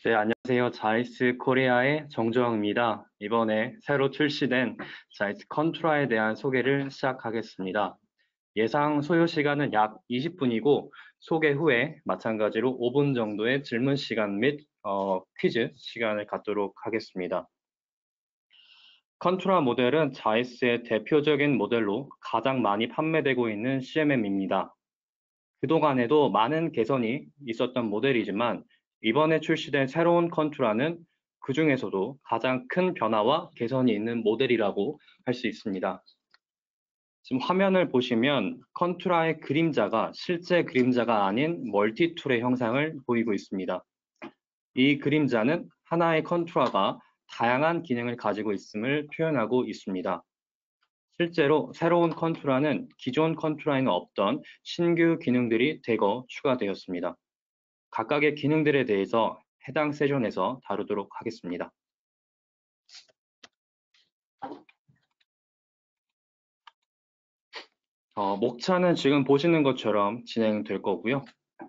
네, 안녕하세요. 자이스 코리아의 정주영입니다. 이번에 새로 출시된 자이스 컨트라에 대한 소개를 시작하겠습니다. 예상 소요 시간은 약 20분이고 소개 후에 마찬가지로 5분 정도의 질문 시간 및 퀴즈 시간을 갖도록 하겠습니다. 컨트라 모델은 자이스의 대표적인 모델로 가장 많이 판매되고 있는 CMM입니다. 그동안에도 많은 개선이 있었던 모델이지만 이번에 출시된 새로운 컨투라는 그 중에서도 가장 큰 변화와 개선이 있는 모델이라고 할 수 있습니다. 지금 화면을 보시면 컨투라의 그림자가 실제 그림자가 아닌 멀티툴의 형상을 보이고 있습니다. 이 그림자는 하나의 컨투라가 다양한 기능을 가지고 있음을 표현하고 있습니다. 실제로 새로운 컨투라는 기존 컨투라에는 없던 신규 기능들이 대거 추가되었습니다. 각각의 기능들에 대해서 해당 세션에서 다루도록 하겠습니다. 목차는 지금 보시는 것처럼 진행될 거고요.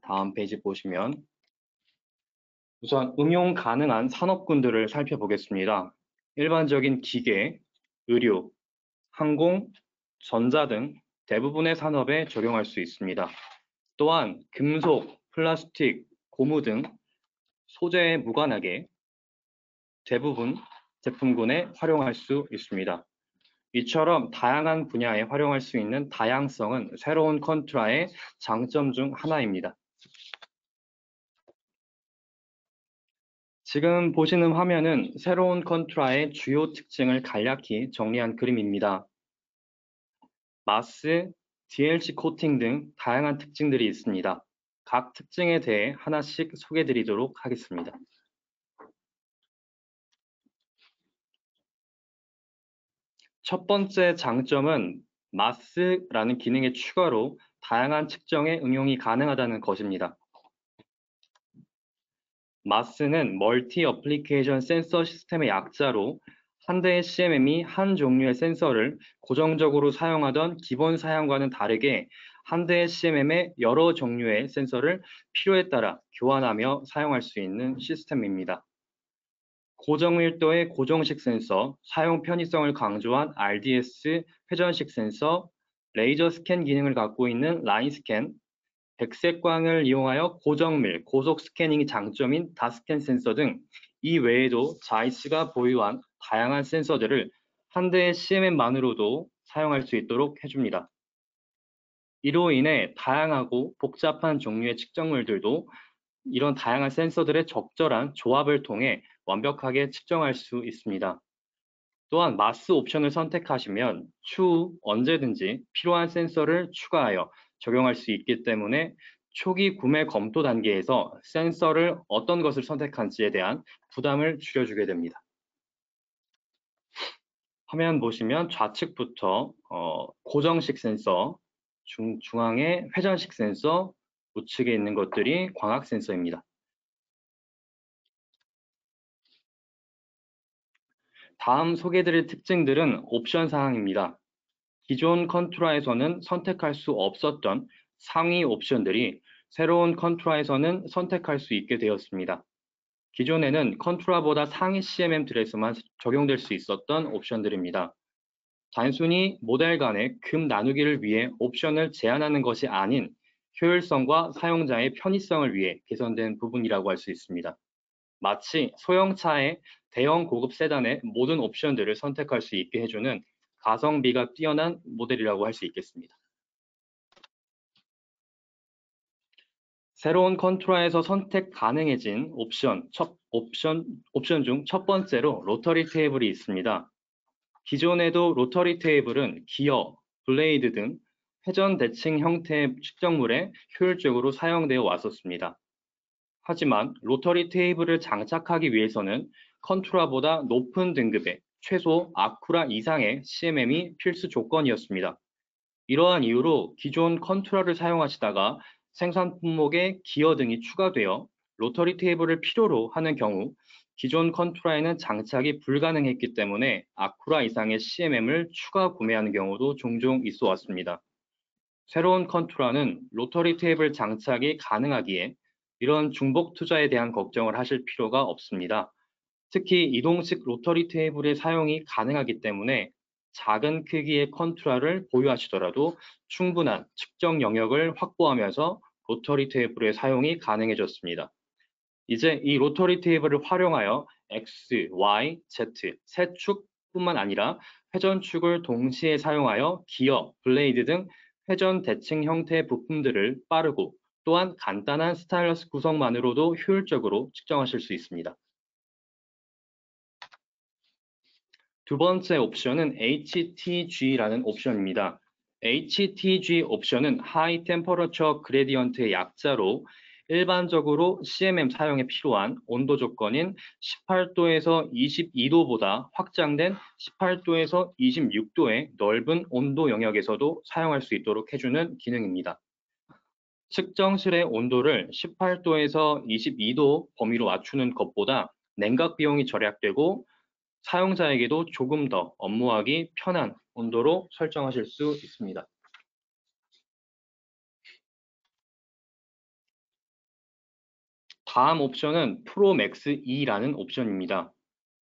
다음 페이지 보시면 우선 응용 가능한 산업군들을 살펴보겠습니다. 일반적인 기계, 의료, 항공, 전자 등 대부분의 산업에 적용할 수 있습니다. 또한 금속, 플라스틱, 고무 등 소재에 무관하게 대부분 제품군에 활용할 수 있습니다. 이처럼 다양한 분야에 활용할 수 있는 다양성은 새로운 컨트라의 장점 중 하나입니다. 지금 보시는 화면은 새로운 컨트라의 주요 특징을 간략히 정리한 그림입니다. 마스, DLC 코팅 등 다양한 특징들이 있습니다. 각 특징에 대해 하나씩 소개해 드리도록 하겠습니다. 첫 번째 장점은 마스라는 기능의 추가로 다양한 측정에 응용이 가능하다는 것입니다. 마스는 멀티 어플리케이션 센서 시스템의 약자로 한 대의 CMM이 한 종류의 센서를 고정적으로 사용하던 기본 사양과는 다르게 한 대의 CMM에 여러 종류의 센서를 필요에 따라 교환하며 사용할 수 있는 시스템입니다. 고정밀도의 고정식 센서, 사용 편의성을 강조한 RDS 회전식 센서, 레이저 스캔 기능을 갖고 있는 라인 스캔, 백색광을 이용하여 고정밀, 고속 스캐닝이 장점인 다스캔 센서 등 이 외에도 자이스가 보유한 다양한 센서들을 한 대의 CMM만으로도 사용할 수 있도록 해줍니다. 이로 인해 다양하고 복잡한 종류의 측정물들도 이런 다양한 센서들의 적절한 조합을 통해 완벽하게 측정할 수 있습니다. 또한 마스 옵션을 선택하시면 추후 언제든지 필요한 센서를 추가하여 적용할 수 있기 때문에 초기 구매 검토 단계에서 센서를 어떤 것을 선택한지에 대한 부담을 줄여주게 됩니다. 화면 보시면 좌측부터 고정식 센서, 중앙에 회전식 센서, 우측에 있는 것들이 광학 센서입니다. 다음 소개드릴 특징들은 옵션 사항입니다. 기존 컨트라에서는 선택할 수 없었던 상위 옵션들이 새로운 컨트라에서는 선택할 수 있게 되었습니다. 기존에는 컨트라보다 상위 CMM들에서만 적용될 수 있었던 옵션들입니다. 단순히 모델 간의 급 나누기를 위해 옵션을 제한하는 것이 아닌 효율성과 사용자의 편의성을 위해 개선된 부분이라고 할 수 있습니다. 마치 소형차의 대형 고급 세단의 모든 옵션들을 선택할 수 있게 해주는 가성비가 뛰어난 모델이라고 할 수 있겠습니다. 새로운 컨트라에서 선택 가능해진 옵션 중 첫 번째로 로터리 테이블이 있습니다. 기존에도 로터리 테이블은 기어, 블레이드 등 회전 대칭 형태의 측정물에 효율적으로 사용되어 왔었습니다. 하지만 로터리 테이블을 장착하기 위해서는 컨투라보다 높은 등급의 최소 아쿠라 이상의 CMM이 필수 조건이었습니다. 이러한 이유로 기존 컨투라를 사용하시다가 생산 품목에 기어 등이 추가되어 로터리 테이블을 필요로 하는 경우 기존 컨투라에는 장착이 불가능했기 때문에 아쿠라 이상의 CMM을 추가 구매하는 경우도 종종 있어 왔습니다. 새로운 컨투라는 로터리 테이블 장착이 가능하기에 이런 중복 투자에 대한 걱정을 하실 필요가 없습니다. 특히 이동식 로터리 테이블의 사용이 가능하기 때문에 작은 크기의 컨트라를 보유하시더라도 충분한 측정 영역을 확보하면서 로터리 테이블의 사용이 가능해졌습니다. 이제 이 로터리 테이블을 활용하여 X, Y, Z 세 축뿐만 아니라 회전축을 동시에 사용하여 기어, 블레이드 등 회전 대칭 형태의 부품들을 빠르고 또한 간단한 스타일러스 구성만으로도 효율적으로 측정하실 수 있습니다. 두 번째 옵션은 HTG라는 옵션입니다. HTG 옵션은 High Temperature Gradient의 약자로 일반적으로 CMM 사용에 필요한 온도 조건인 18도에서 22도보다 확장된 18도에서 26도의 넓은 온도 영역에서도 사용할 수 있도록 해주는 기능입니다. 측정실의 온도를 18도에서 22도 범위로 맞추는 것보다 냉각 비용이 절약되고 사용자에게도 조금 더 업무하기 편한 온도로 설정하실 수 있습니다. 다음 옵션은 프로맥스 E라는 옵션입니다.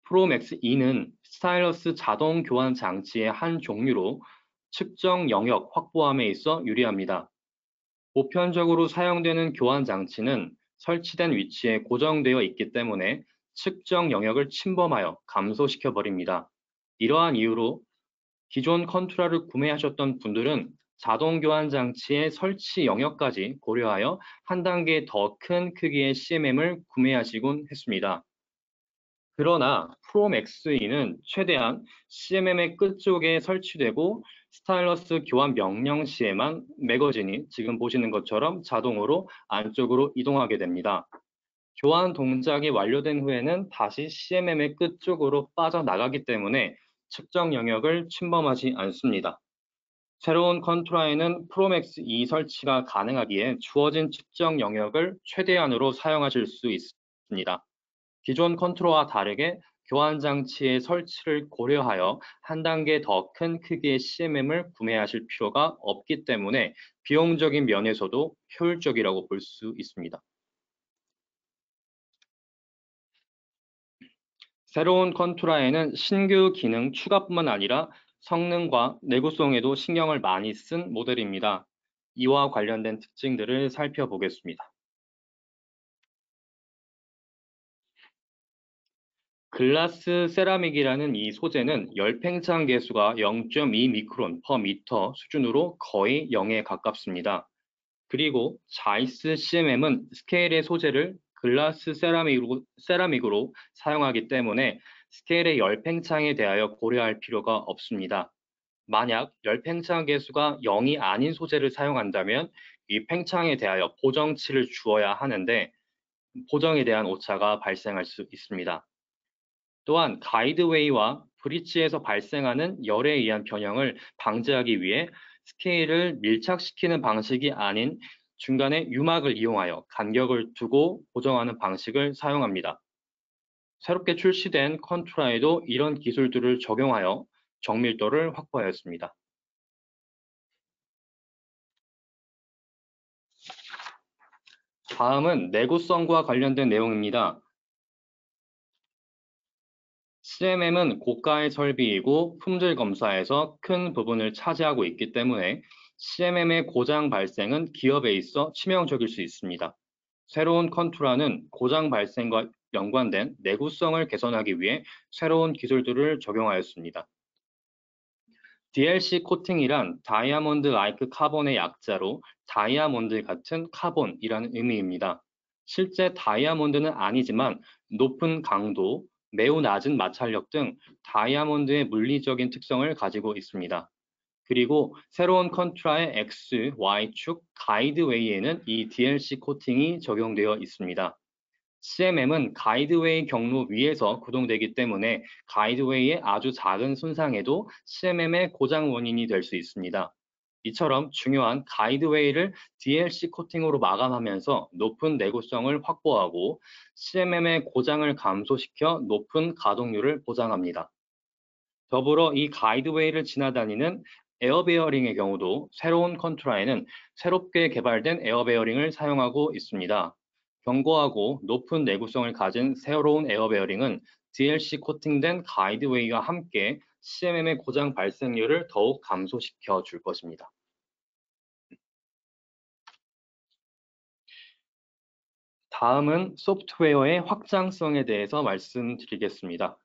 프로맥스 E는 스타일러스 자동 교환 장치의 한 종류로 측정 영역 확보함에 있어 유리합니다. 보편적으로 사용되는 교환 장치는 설치된 위치에 고정되어 있기 때문에 측정 영역을 침범하여 감소시켜 버립니다. 이러한 이유로 기존 컨트라를 구매하셨던 분들은 자동 교환 장치의 설치 영역까지 고려하여 한 단계 더 큰 크기의 CMM을 구매하시곤 했습니다. 그러나 프로맥스E는 최대한 CMM의 끝쪽에 설치되고 스타일러스 교환 명령 시에만 매거진이 지금 보시는 것처럼 자동으로 안쪽으로 이동하게 됩니다. 교환 동작이 완료된 후에는 다시 CMM의 끝쪽으로 빠져나가기 때문에 측정 영역을 침범하지 않습니다. 새로운 컨트라에는 프로맥스 E 설치가 가능하기에 주어진 측정 영역을 최대한으로 사용하실 수 있습니다. 기존 컨트롤과 다르게 교환 장치의 설치를 고려하여 한 단계 더 큰 크기의 CMM을 구매하실 필요가 없기 때문에 비용적인 면에서도 효율적이라고 볼 수 있습니다. 새로운 컨투라에는 신규 기능 추가뿐만 아니라 성능과 내구성에도 신경을 많이 쓴 모델입니다. 이와 관련된 특징들을 살펴보겠습니다. 글라스 세라믹이라는 이 소재는 열팽창 계수가 0.2 미크론 per 미터 수준으로 거의 0에 가깝습니다. 그리고 자이스 CMM은 스케일의 소재를 글라스 세라믹으로 사용하기 때문에 스케일의 열팽창에 대하여 고려할 필요가 없습니다. 만약 열팽창 계수가 0이 아닌 소재를 사용한다면 이 팽창에 대하여 보정치를 주어야 하는데 보정에 대한 오차가 발생할 수 있습니다. 또한 가이드웨이와 브릿지에서 발생하는 열에 의한 변형을 방지하기 위해 스케일을 밀착시키는 방식이 아닌 중간에 유막을 이용하여 간격을 두고 고정하는 방식을 사용합니다. 새롭게 출시된 컨투라에도 이런 기술들을 적용하여 정밀도를 확보하였습니다. 다음은 내구성과 관련된 내용입니다. CMM은 고가의 설비이고 품질 검사에서 큰 부분을 차지하고 있기 때문에 CMM의 고장 발생은 기업에 있어 치명적일 수 있습니다. 새로운 컨투라는 고장 발생과 연관된 내구성을 개선하기 위해 새로운 기술들을 적용하였습니다. DLC 코팅이란 다이아몬드 라이크 카본의 약자로 다이아몬드 같은 카본이라는 의미입니다. 실제 다이아몬드는 아니지만 높은 강도, 매우 낮은 마찰력 등 다이아몬드의 물리적인 특성을 가지고 있습니다. 그리고 새로운 컨트라의 X, Y축 가이드웨이에는 이 DLC 코팅이 적용되어 있습니다. CMM은 가이드웨이 경로 위에서 구동되기 때문에 가이드웨이의 아주 작은 손상에도 CMM의 고장 원인이 될 수 있습니다. 이처럼 중요한 가이드웨이를 DLC 코팅으로 마감하면서 높은 내구성을 확보하고 CMM의 고장을 감소시켜 높은 가동률을 보장합니다. 더불어 이 가이드웨이를 지나다니는 에어베어링의 경우도 새로운 컨트라에는 새롭게 개발된 에어베어링을 사용하고 있습니다. 견고하고 높은 내구성을 가진 새로운 에어 베어링은 DLC 코팅된 가이드웨이와 함께 CMM의 고장 발생률을 더욱 감소시켜 줄 것입니다. 다음은 소프트웨어의 확장성에 대해서 말씀드리겠습니다.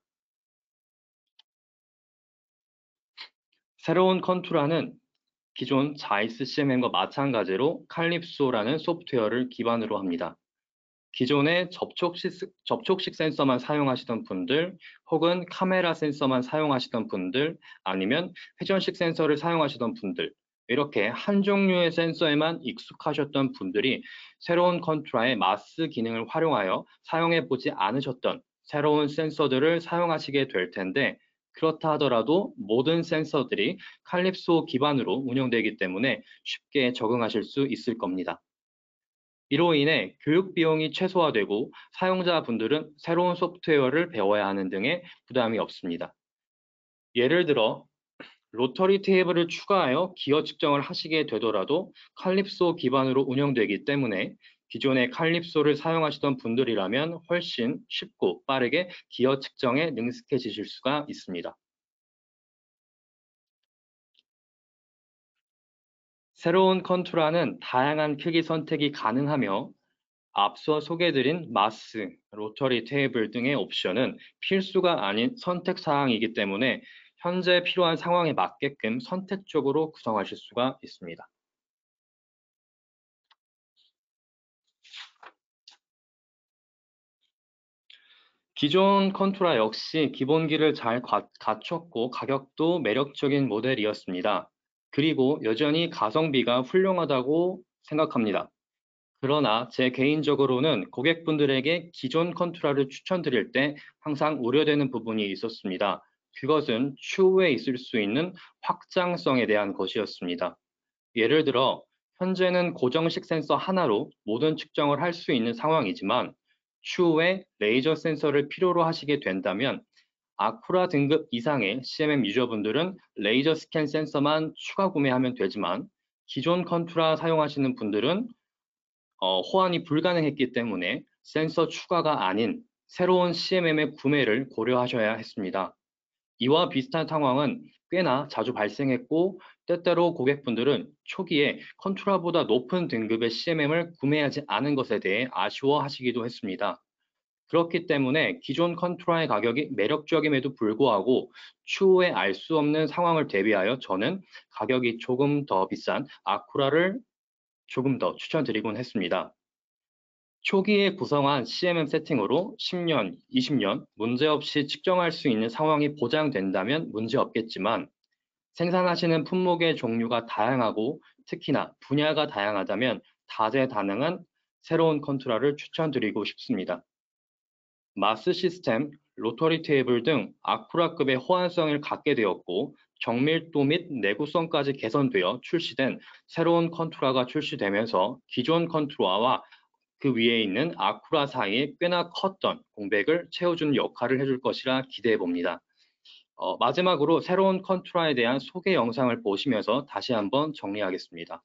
새로운 컨투라는 기존 자이스 CMM과 마찬가지로 칼립소라는 소프트웨어를 기반으로 합니다. 기존의 접촉식 센서만 사용하시던 분들, 혹은 카메라 센서만 사용하시던 분들, 아니면 회전식 센서를 사용하시던 분들, 이렇게 한 종류의 센서에만 익숙하셨던 분들이 새로운 컨투라의 마스 기능을 활용하여 사용해 보지 않으셨던 새로운 센서들을 사용하시게 될 텐데, 그렇다 하더라도 모든 센서들이 칼립소 기반으로 운영되기 때문에 쉽게 적응하실 수 있을 겁니다. 이로 인해 교육 비용이 최소화되고 사용자분들은 새로운 소프트웨어를 배워야 하는 등의 부담이 없습니다. 예를 들어 로터리 테이블을 추가하여 기어 측정을 하시게 되더라도 칼립소 기반으로 운영되기 때문에 기존의 칼립소를 사용하시던 분들이라면 훨씬 쉽고 빠르게 기어 측정에 능숙해지실 수가 있습니다. 새로운 컨투라는 다양한 크기 선택이 가능하며 앞서 소개드린 마스, 로터리 테이블 등의 옵션은 필수가 아닌 선택 사항이기 때문에 현재 필요한 상황에 맞게끔 선택적으로 구성하실 수가 있습니다. 기존 컨투라 역시 기본기를 잘 갖췄고 가격도 매력적인 모델이었습니다. 그리고 여전히 가성비가 훌륭하다고 생각합니다. 그러나 제 개인적으로는 고객분들에게 기존 컨투라를 추천드릴 때 항상 우려되는 부분이 있었습니다. 그것은 추후에 있을 수 있는 확장성에 대한 것이었습니다. 예를 들어 현재는 고정식 센서 하나로 모든 측정을 할 수 있는 상황이지만 추후에 레이저 센서를 필요로 하시게 된다면 아쿠라 등급 이상의 CMM 유저분들은 레이저 스캔 센서만 추가 구매하면 되지만 기존 컨투라 사용하시는 분들은 호환이 불가능했기 때문에 센서 추가가 아닌 새로운 CMM의 구매를 고려하셔야 했습니다. 이와 비슷한 상황은 꽤나 자주 발생했고 때때로 고객분들은 초기에 컨투라보다 높은 등급의 CMM을 구매하지 않은 것에 대해 아쉬워하시기도 했습니다. 그렇기 때문에 기존 컨투라의 가격이 매력적임에도 불구하고 추후에 알 수 없는 상황을 대비하여 저는 가격이 조금 더 비싼 아쿠라를 조금 더 추천드리곤 했습니다. 초기에 구성한 CMM 세팅으로 10년, 20년 문제없이 측정할 수 있는 상황이 보장된다면 문제없겠지만 생산하시는 품목의 종류가 다양하고 특히나 분야가 다양하다면 다재다능한 새로운 컨트롤을 추천드리고 싶습니다. 마스 시스템, 로터리 테이블 등 아쿠라급의 호환성을 갖게 되었고 정밀도 및 내구성까지 개선되어 출시된 새로운 컨투라가 출시되면서 기존 컨투라와 그 위에 있는 아쿠라 사이에 꽤나 컸던 공백을 채워주는 역할을 해줄 것이라 기대해 봅니다. 마지막으로 새로운 컨투라에 대한 소개 영상을 보시면서 다시 한번 정리하겠습니다.